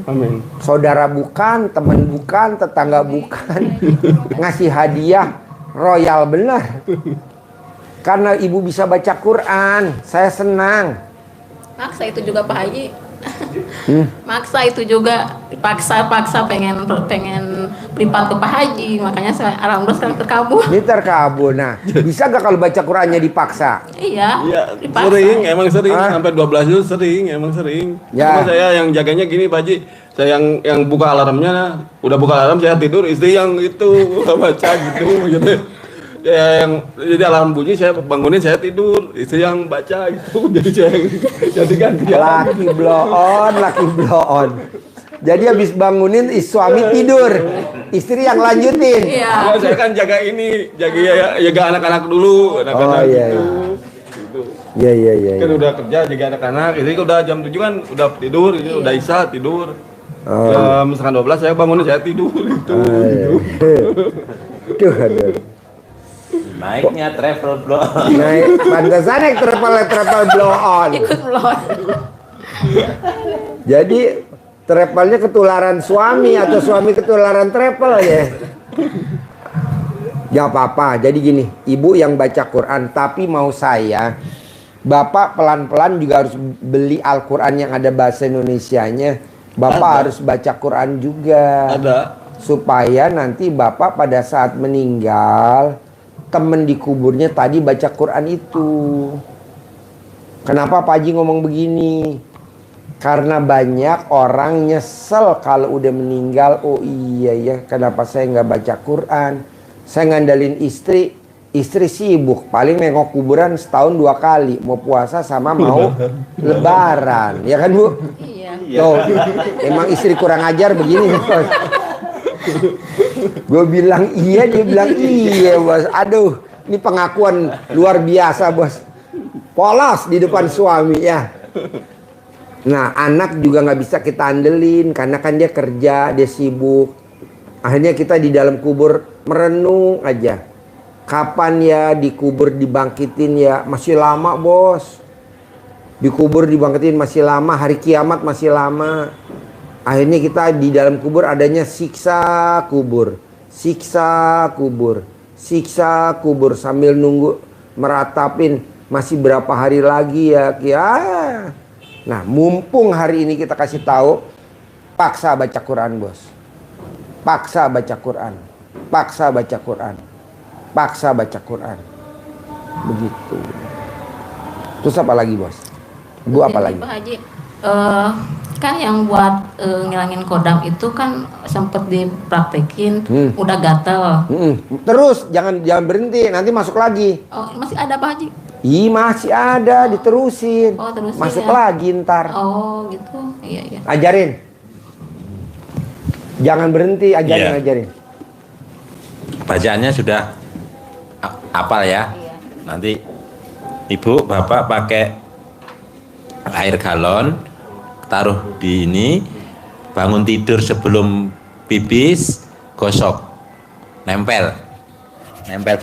Amin. Saudara bukan, teman bukan, tetangga bukan. Ngasih hadiah royal benar. Karena ibu bisa baca Quran, saya senang. Maksa itu juga Pak Haji. Maksa itu juga dipaksa pengen privat ke Pak Haji, makanya saya alhamdulillah sekarang terkabul. Ini terkabul. Nah, bisa gak kalau baca Qurannya dipaksa? Iya. Iya, dipaksa. emang sering Hah? sampai 12 juz emang sering. Ya. Cuma saya yang jaganya gini Pak Haji, saya yang buka alarmnya, udah buka alarm saya tidur, istri yang itu baca gitu. Ya, yang jadi alarm bunyi saya bangunin, saya tidur, istri yang baca gitu. Jadi saya jadi ganti Laki blow on. Jadi habis bangunin suami tidur, istri yang lanjutin. Iya. Ya, saya kan jaga jaga anak-anak dulu, anak-anak Oh, iya, gitu. iya. Iya. Kan udah kerja jaga anak-anak, ini udah jam 7 kan udah tidur, ini udah isya tidur. Oh. Jam setengah 12 saya bangunin saya tidur gitu. Aduh. Naiknya travel blow on. Naik, pantesan naik travel blow on. Ikut melon. Jadi travelnya ketularan suami atau suami ketularan travel ya. Ya apa-apa. Jadi gini, ibu yang baca Quran, tapi mau saya, bapak pelan-pelan juga harus beli Al-Quran yang ada bahasa Indonesianya. Bapak harus baca Quran juga. Ada. Supaya nanti bapak pada saat meninggal, temen di kuburnya tadi baca Quran itu. Kenapa Pak Haji ngomong begini? Karena banyak orang nyesel kalau udah meninggal. Oh iya ya, kenapa saya nggak baca Quran? Saya ngandalin istri. Istri sibuk, paling nengok kuburan setahun 2 kali. Mau puasa sama mau lebaran. Ya kan Bu? Iya. Tuh, emang istri kurang ajar begini. Gue bilang iya, dia bilang iya bos. Aduh, ini pengakuan luar biasa bos. Polos di depan suami ya. Nah, anak juga nggak bisa kita andelin karena kan dia kerja, dia sibuk. Akhirnya kita di dalam kubur merenung aja. Kapan ya dikubur dibangkitin ya? Masih lama bos. Dikubur dibangkitin masih lama. Hari kiamat masih lama. Akhirnya kita di dalam kubur adanya siksa kubur. Siksa kubur. Siksa kubur sambil nunggu meratapin masih berapa hari lagi ya. Nah, mumpung hari ini kita kasih tahu, paksa baca Quran, bos. Paksa baca Quran. Paksa baca Quran. Paksa baca Quran. Begitu. Terus apa lagi bos? Bu apa Ini, lagi? Pak Haji, kan yang buat ngilangin kodam itu kan sempet dipraktekin, udah gatel. Terus jangan berhenti, nanti masuk lagi. Oh, masih ada Pak Haji? Ih masih ada, diterusin. Oh, terusin masuk ya. lagi ntar. Oh, gitu. Iya, iya. Ajarin. Jangan berhenti, ajarin, Iya. ajarin. Bacaannya sudah hafal ya. Iya. Nanti ibu bapak pakai air galon, taruh di ini, bangun tidur sebelum pipis, gosok, nempel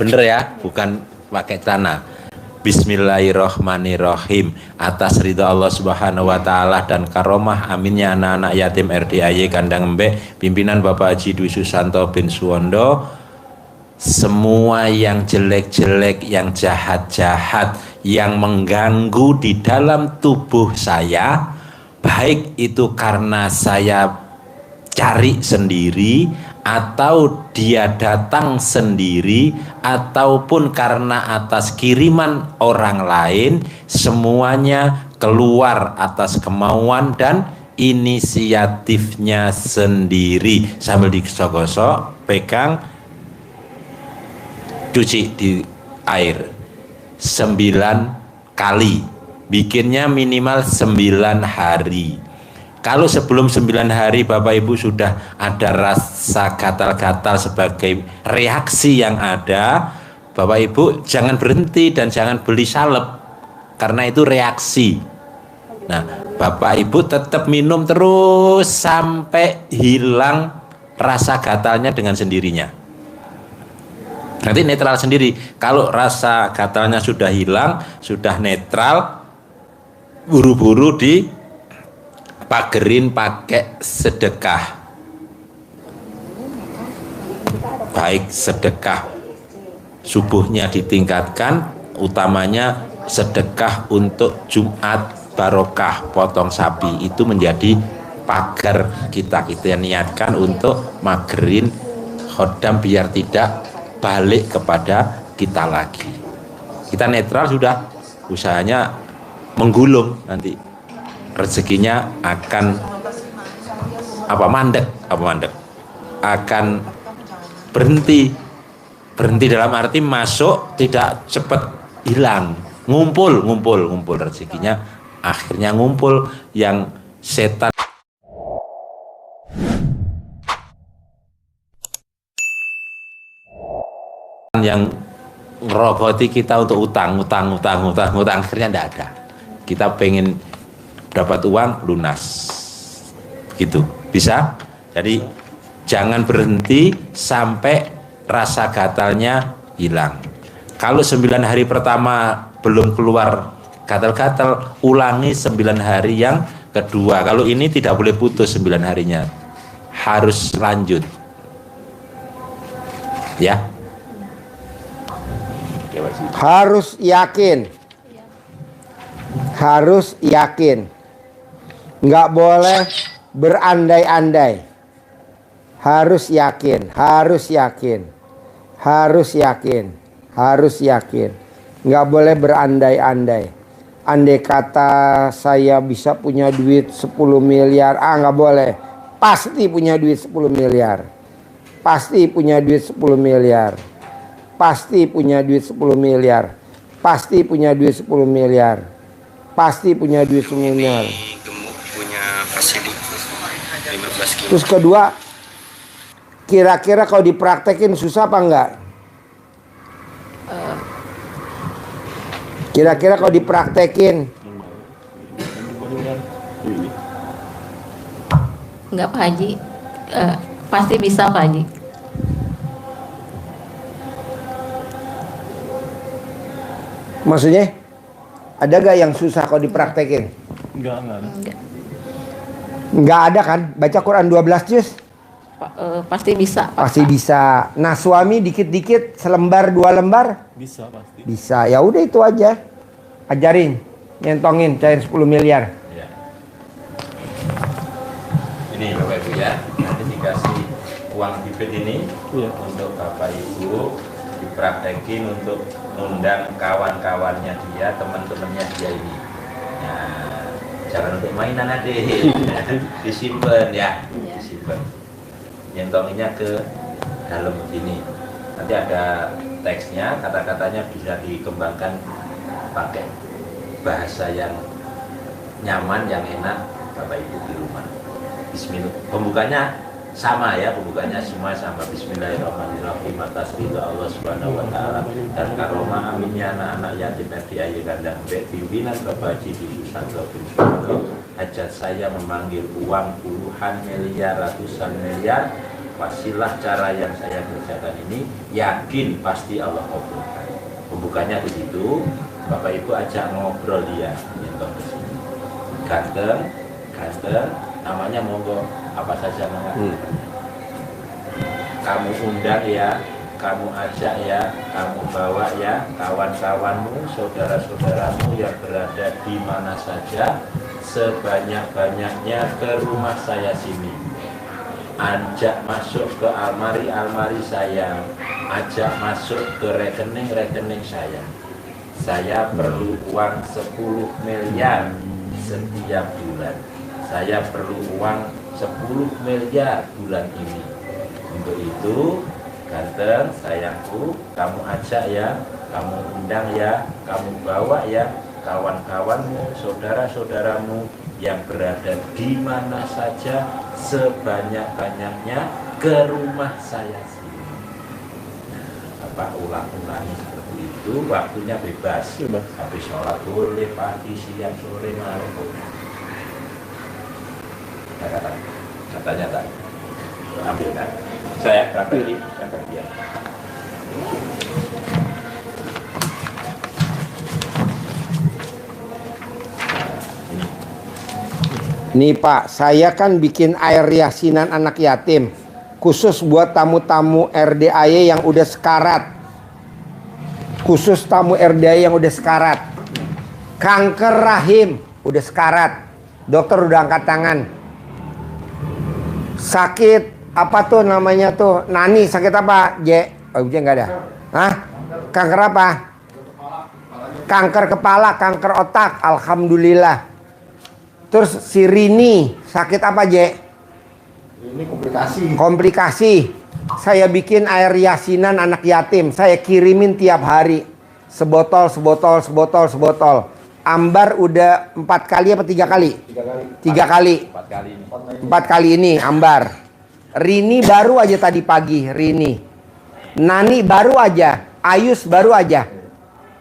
bener ya, bukan pakai celana. Bismillahirrohmanirrohim. Atas ridho Allah Subhanahu wa Ta'ala dan karomah aminnya anak-anak yatim RDAY Kandang Embek, pimpinan Bapak Haji Dwi Susanto bin Suwondo, semua yang jelek-jelek, yang jahat-jahat, yang mengganggu di dalam tubuh saya, baik itu karena saya cari sendiri, atau dia datang sendiri, ataupun karena atas kiriman orang lain, semuanya keluar atas kemauan dan inisiatifnya sendiri. Sambil digosok-gosok, pegang, cuci di air 9 kali, bikinnya minimal 9 hari. Kalau sebelum 9 hari Bapak Ibu sudah ada rasa gatal-gatal sebagai reaksi yang ada, Bapak Ibu jangan berhenti dan jangan beli salep, karena itu reaksi. Nah, Bapak Ibu tetap minum terus sampai hilang rasa gatalnya dengan sendirinya. Nanti netral sendiri. Kalau rasa gatalnya sudah hilang, sudah netral, buru-buru dipagerin pakai sedekah. Baik sedekah subuhnya ditingkatkan, utamanya sedekah untuk Jumat barokah potong sapi, itu menjadi pagar kita niatkan untuk magerin khodam biar tidak balik kepada kita lagi. Kita netral sudah, usahanya menggulung, nanti rezekinya akan mandek, akan berhenti dalam arti masuk tidak cepat hilang, ngumpul rezekinya, akhirnya ngumpul. Yang setan yang ngerogoti kita untuk utang, akhirnya tidak ada. Kita pengen dapat uang lunas, gitu bisa. Jadi jangan berhenti sampai rasa gatalnya hilang. Kalau 9 hari pertama belum keluar gatal-gatal, ulangi 9 hari yang kedua. Kalau ini tidak boleh putus 9 harinya, harus lanjut ya. Harus yakin. Nggak boleh berandai-andai. Harus yakin. Nggak boleh berandai-andai. Andai kata saya bisa punya duit 10 miliar, nggak boleh. Pasti punya duit 10 miliar. Pasti punya duit 10 miliar. Pasti punya duit 10 miliar. Pasti punya duit 10 miliar. Pasti punya duit 10 miliar. Gemuk punya fasilitas 15 kilo. Terus kedua, kira-kira kalau dipraktekin susah apa enggak? Kira-kira kalau dipraktekin Enggak Pak Haji, pasti bisa Pak Haji. maksudnya ada gak yang susah kalau dipraktekin? Enggak ada. Enggak ada kan? Baca Quran 12 juz Pasti bisa Pak. pasti bisa. Nah suami dikit-dikit selembar 2 lembar Bisa pasti. bisa. Ya udah itu aja. Ajarin, nyentongin cair 10 miliar. Ya. Ini Bapak Ibu ya, nanti dikasih uang bibit ini Iya. untuk Bapak Ibu dipraktekin untuk undang kawan-kawannya dia, teman-temannya dia ini. Nah, jangan untuk mainan aja, disimpan ya, disimpan. Nyentonginnya ke dalam begini. Nanti ada teksnya, kata-katanya bisa dikembangkan pakai bahasa yang nyaman, yang enak Bapak Ibu di rumah. Bismillah. Pembukanya sama ya, pembukanya semua sama. Bismillahirrahmanirrahim atas ridha Allah Subhanahu wa taala dan karomah aminnya anak-anak yatim piatu kandang pimpinan Bapak Haji di Susanto bin Sumanto. Hajat saya memanggil uang puluhan miliar, ratusan miliar. Wasilah cara yang saya kerjakan ini, yakin pasti Allah kabulkan. Pembukanya begitu. Bapak Ibu ajak ngobrol dia, nyentuh ke sini. Ganteng, namanya monggo apa saja namanya. Kamu undang ya, kamu ajak ya, kamu bawa ya kawan-kawanmu, saudara-saudaramu yang berada di mana saja, sebanyak-banyaknya ke rumah saya sini. Ajak masuk ke almari saya, ajak masuk ke rekening saya. Saya perlu uang 10 miliar setiap bulan. Saya perlu uang 10 miliar bulan ini. Untuk itu, ganteng, sayangku, kamu ajak ya, kamu undang ya, kamu bawa ya kawan-kawanmu, saudara-saudaramu yang berada di mana saja, sebanyak-banyaknya ke rumah saya sini. Nah, Bapak ulang-ulangi seperti itu, waktunya bebas. Habis sholat boleh, pagi, siang, sore, malam. Katanya tak ambil kan? Saya praktek dia. Nih Pak, saya kan bikin air yasinan anak yatim khusus buat tamu-tamu RDAY yang udah sekarat. Khusus tamu RDAY yang udah sekarat. Kanker rahim udah sekarat. Dokter udah angkat tangan. Sakit apa tuh namanya tuh? Nani sakit apa? Oh, enggak ada. Hah? Kanker apa? Kanker kepala, kanker otak. Alhamdulillah. Terus si Rini sakit apa, Ini komplikasi. Komplikasi. Saya bikin air yasinan anak yatim. Saya kirimin tiap hari. Sebotol. Ambar udah 4 kali apa 3 kali? 3 kali. 4 kali ini Ambar. Rini baru aja tadi pagi. Rini. Nani baru aja. Ayus baru aja.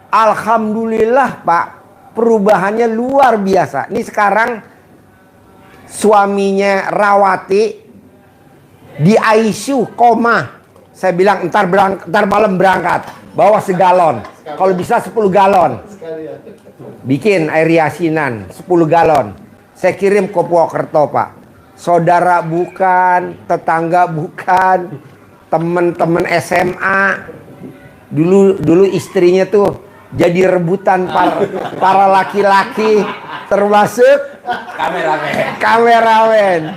Alhamdulillah Pak. Perubahannya luar biasa. Ini sekarang suaminya Rawati di ICU koma. Saya bilang ntar malam berangkat. Bawa segalon. Kalau bisa 10 galon. Bikin air yasinan 10 galon. Saya kirim ke Purwokerto Pak. Saudara bukan, tetangga bukan, teman-teman SMA. Dulu istrinya tuh jadi rebutan para laki-laki, termasuk kameramen.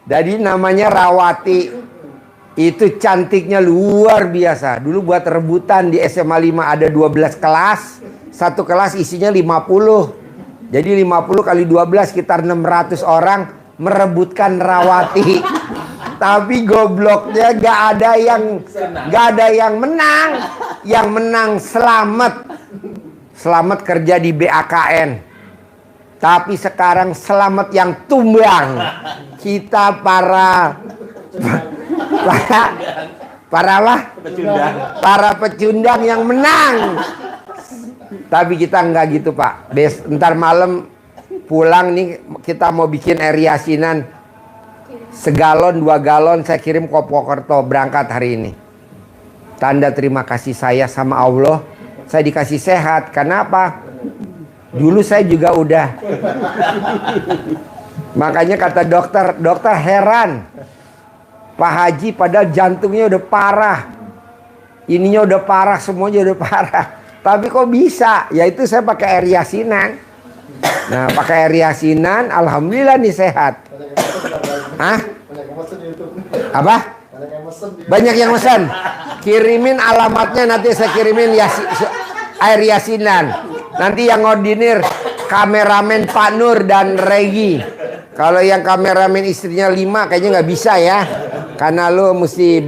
Jadi namanya Rawati. Itu cantiknya luar biasa. Dulu buat rebutan di SMA 5 ada 12 kelas. Satu kelas isinya 50. Jadi 50 kali 12 sekitar 600 orang merebutkan Rawati. Tapi gobloknya gak ada yang menang. Yang menang Selamat kerja di BAKN. Tapi sekarang Selamat yang tumbang. Kita para pecundang yang menang. Tapi kita enggak gitu Pak. Ntar malam pulang nih kita mau bikin air yasinan segalon 2 galon. Saya kirim ke Purwokerto berangkat hari ini. Tanda terima kasih saya sama Allah. Saya dikasih sehat. Kenapa? Dulu saya juga udah. Makanya kata dokter heran. Pak Haji padahal jantungnya udah parah. Ininya udah parah, semuanya udah parah. Tapi kok bisa? Ya itu saya pakai air yasinan. Nah, pakai air yasinan, alhamdulillah nih sehat. Hah? Apa? Banyak yang mesen. Kirimin alamatnya nanti saya kirimin air yasinan. Nanti yang ngordinir kameramen Pak Nur dan Regi. Kalau yang kameramen istrinya 5 kayaknya nggak bisa ya. Karena lo mesti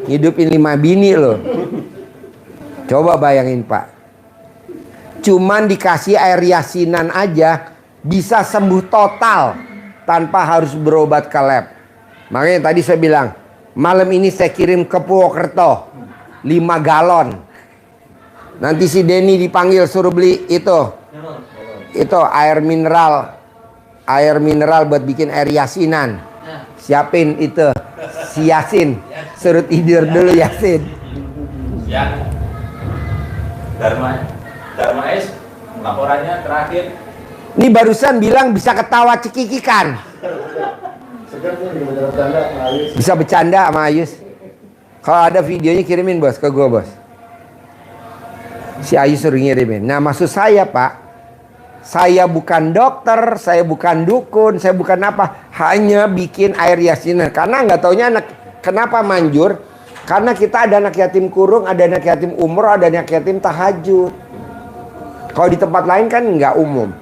hidupin 5 bini lo. Coba bayangin Pak. Cuman dikasih air yasinan aja bisa sembuh total tanpa harus berobat ke lab. Makanya tadi saya bilang, malam ini saya kirim ke Purwokerto 5 galon. Nanti si Denny dipanggil suruh beli itu air mineral buat bikin air yasinan. Siapin itu si Yasin, suruh tidur dulu Yasin. Ya, Dharma S, laporannya terakhir. Ini barusan bilang bisa ketawa cekikikan. Bisa bercanda sama Ayus. Kalau ada videonya kirimin bos ke gua bos. Si Ayus suruh ngirimin. Nah maksud saya Pak, saya bukan dokter, saya bukan dukun, saya bukan apa. Hanya bikin air yasinan. Karena nggak taunya kenapa manjur. Karena kita ada anak yatim kurung, ada anak yatim umroh, ada anak yatim tahajud. Kalau di tempat lain kan nggak umum.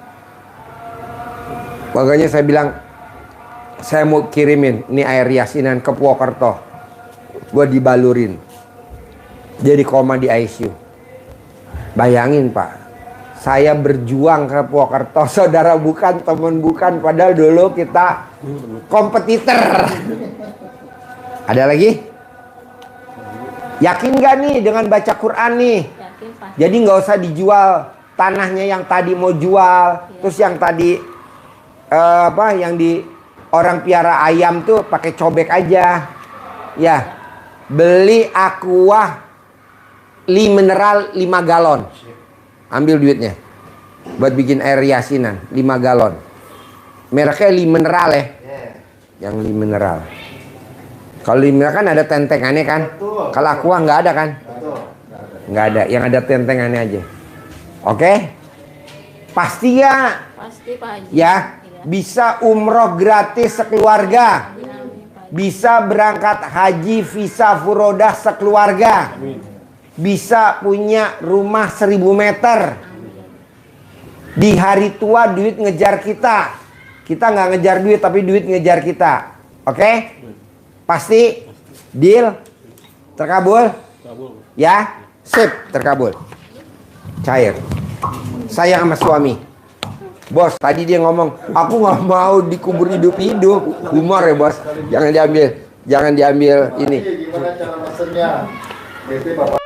Makanya saya bilang, saya mau kirimin ini air yasinan ke Purwokerto. Gue dibalurin. Jadi koma di ICU. Bayangin Pak, saya berjuang ke Purwokerto. Saudara bukan, teman bukan. Padahal dulu kita kompetitor. Ada lagi? Yakin gak nih dengan baca Quran nih? Yakin, Pak. Jadi nggak usah dijual tanahnya yang tadi mau jual. Terus yang tadi yang di orang piara ayam tuh pakai cobek aja. Ya. Beli aqua mineral 5 galon. Ambil duitnya. Buat bikin air yasinan 5 galon. Mereknya mineral ya. Yang mineral. Kalau mineral kan ada tentengannya kan. Kalau aqua nggak ada kan. Nggak ada. Yang ada tentengannya aja. Oke? Pasti ya. Pasti Pak Haji. Ya. Bisa umroh gratis sekeluarga. Bisa berangkat haji visa furodah sekeluarga. Bisa punya rumah 1000 meter. Di hari tua duit ngejar kita. Kita nggak ngejar duit tapi duit ngejar kita. Oke? Pasti? Deal? Terkabul? Ya? Sip, terkabul. Cair. Sayang sama suami. Bos, tadi dia ngomong, aku nggak mau dikubur hidup-hidup. Humor ya bos, jangan diambil ini. Gimana cara maksudnya? BP Bapak.